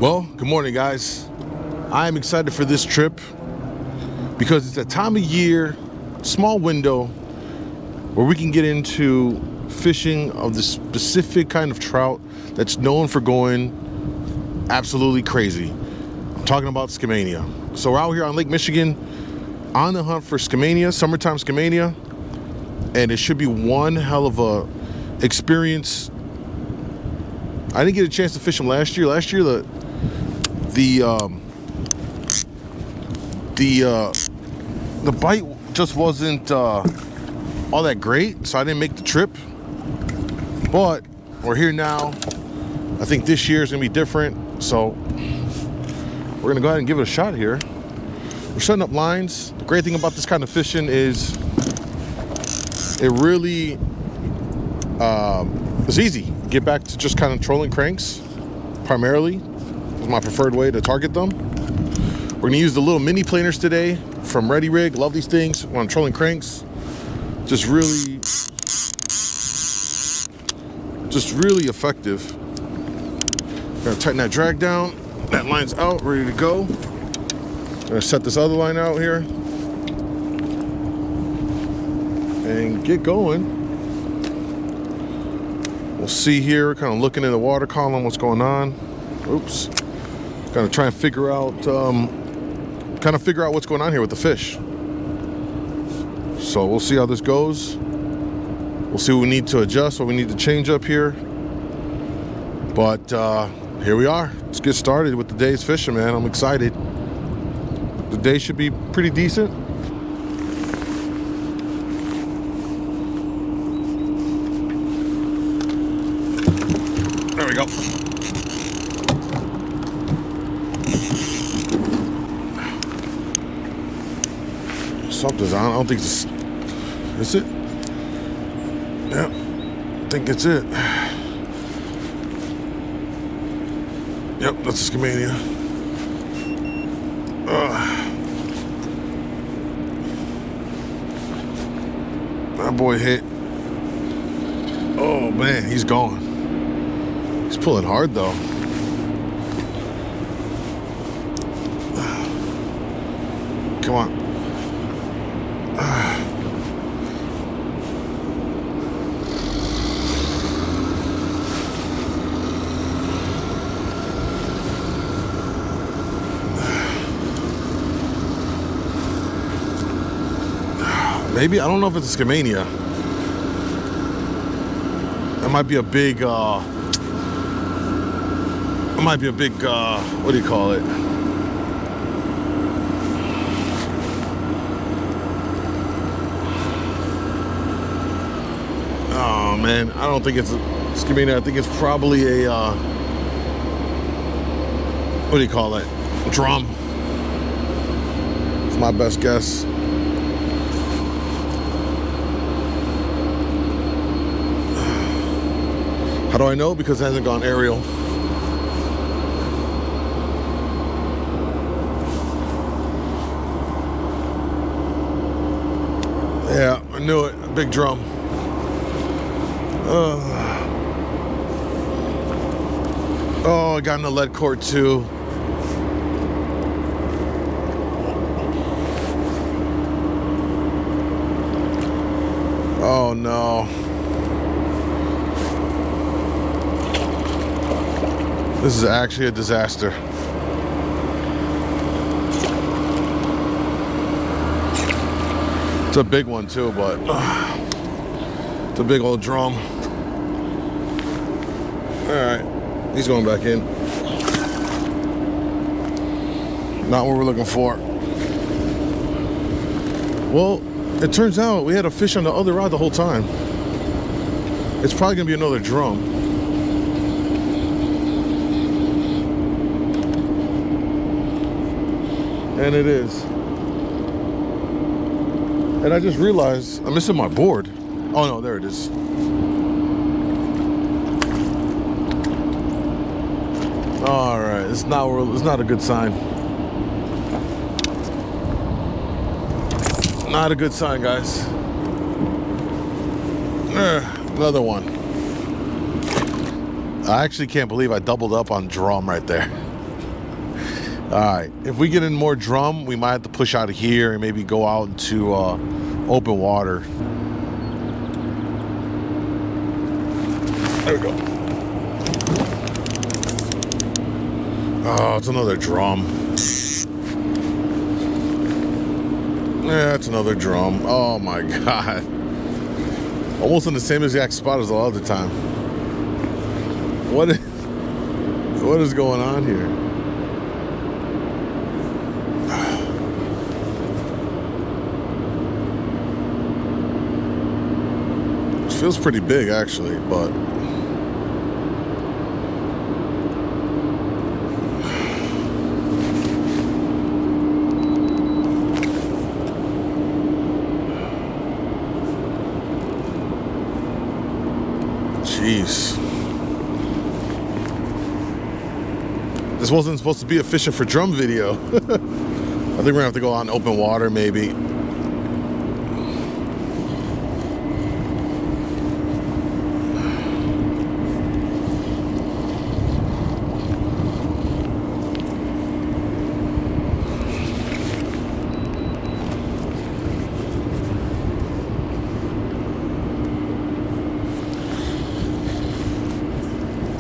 Well, good morning, guys. I am excited for this trip because it's a time of year, small window, where we can get into fishing of the specific kind of trout that's known for going absolutely crazy. I'm talking about Skamania. So we're out here on Lake Michigan on the hunt for Skamania, summertime Skamania, and it should be one hell of a experience. I didn't get a chance to fish them last year. Last year, the bite just wasn't all that great, so I didn't make the trip. But we're here now. I think this year is gonna be different, so we're gonna go ahead and give it a shot here. We're setting up lines. The great thing about this kind of fishing is it really is easy. Get back to just kind of trolling cranks primarily is my preferred way to target them. We're gonna use the little mini planers today from Ready Rig. Love these things when I'm trolling cranks. Just really effective. Gonna tighten that drag down. That line's out, ready to go. Gonna set this other line out here and get going. We'll see here, kind of looking in the water column, what's going on. Oops. Gonna try and figure out, what's going on here with the fish. So we'll see how this goes. We'll see what we need to adjust, what we need to change up here. But here we are. Let's get started with the day's fishing, man. I'm excited. The day should be pretty decent. There we go. Something's on. I don't think it's... Is it? Yeah. I think it's it. Yep, that's a Skamania. That boy hit. Oh man, he's gone. He's pulling hard though. Come on. Maybe, I don't know if it's a Skamania. It might be a big, what do you call it? Oh man, I don't think it's a Skamania. I think it's probably a, what do you call it? Drum. It's my best guess. How do I know? Because it hasn't gone aerial. Yeah, I knew it. A big drum. Oh, I got in the lead cord too. Oh no. This is actually a disaster. It's a big one too, but it's a big old drum. All right, he's going back in. Not what we're looking for. Well, it turns out we had a fish on the other rod the whole time. It's probably gonna be another drum. And it is. And I just realized I'm missing my board. Oh no, there it is. All right, it's not a good sign. Not a good sign, guys. Another one. I actually can't believe I doubled up on drum right there. All right, if we get in more drum, we might have to push out of here and maybe go out into open water. There we go. Oh, it's another drum. Yeah, it's another drum. Oh my God. Almost in the same exact spot as the other time. What is going on here? It feels pretty big actually, but jeez. This wasn't supposed to be a fishing for drum video. I think we're gonna have to go out in open water maybe.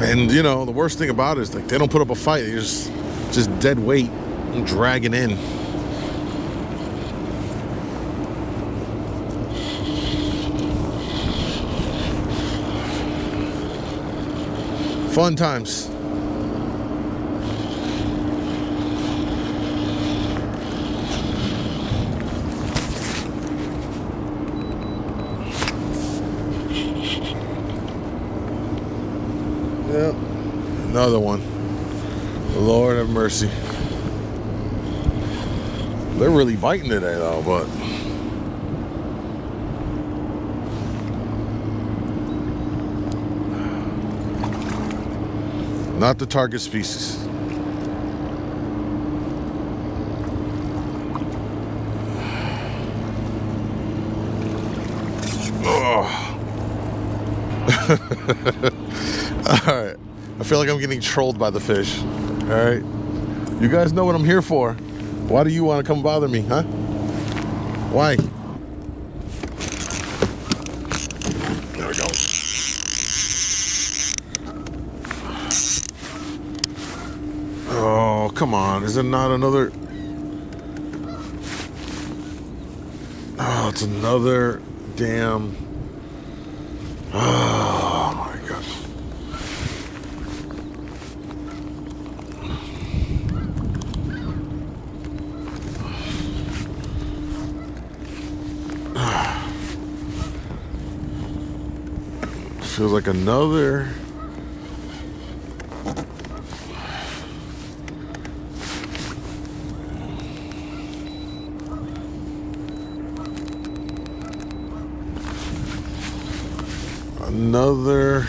And you know, the worst thing about it is like they don't put up a fight. They just dead weight and dragging in. Fun times. Yep, another one. Lord have mercy. They're really biting today though, but not the target species. Alright, I feel like I'm getting trolled by the fish. Alright, you guys know what I'm here for. Why do you want to come bother me, huh? Why? There we go. Oh, come on. Is it not another? Oh, it's another damn. Oh my God. Feels like another. Another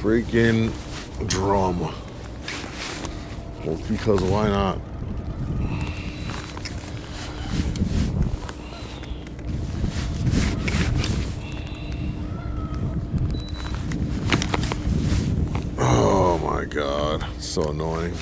freaking drum. Well, because why not? Oh my God, so annoying.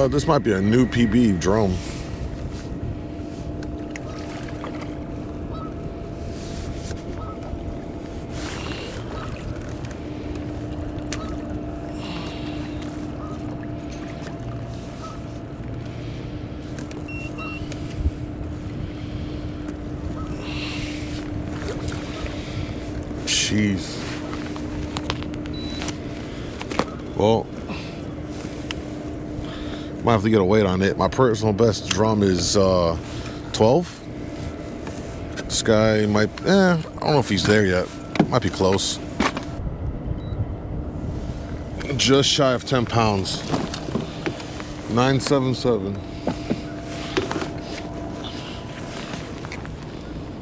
This might be a new PB drum. Jeez. Well, might have to get a weight on it. My personal best drum is 12. This guy might, I don't know if he's there yet. Might be close. Just shy of 10 pounds. 977.